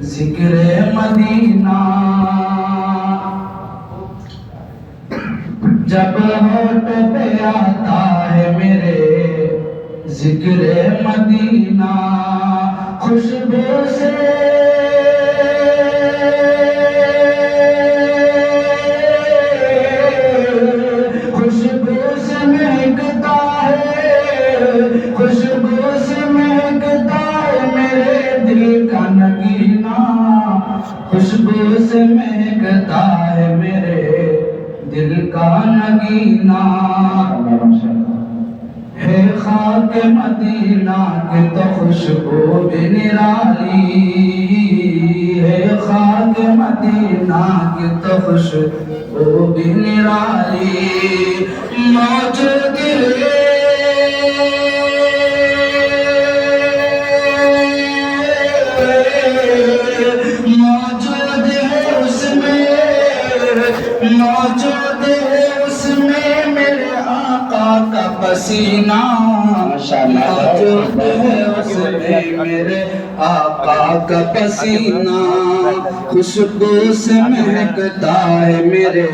ذکر مدینہ جب ہوٹ پہ آتا ہے میرے ذکر مدینہ خوشبو سے مہکتا ہے خوشبو سے مہکتا ہے میرے دل کا نگینہ خوشبو سے مہکتا ہے میرے دل کا نگینہ ہے خاک مدینہ کی تو خوشبو بھی نرالی ہے خاک مدینہ کی تو خوشبو بھی نرالی موجود ہے موجود ہے اس میں موجود ہے اس میں میرے آقا کا پسینہ موجود ہے اس میں میرے آقا کا پسینہ خوشبو سے مہکتا ہے میرے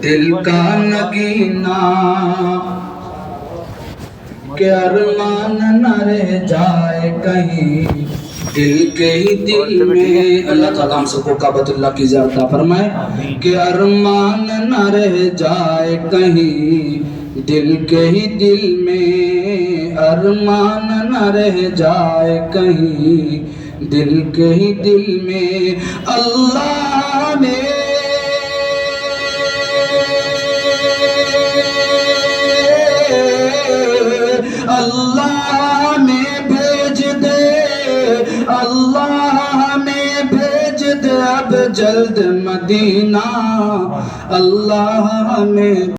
دل کا نگینہ کہ ارمان نہ رہ جائے کہیں دل کے ہی دل میں اللہ تعالیٰ ہم سب کو کعبۃ اللہ کی زیارت عطا فرمائے کہ ارمان نہ رہ جائے کہیں دل کے ہی دل میں ارمان نہ رہ جائے کہیں دل کے ہی دل میں اللہ نے اللہ میں بھیج دے اللہ میں بھیج دے اب جلد مدینہ اللہ میں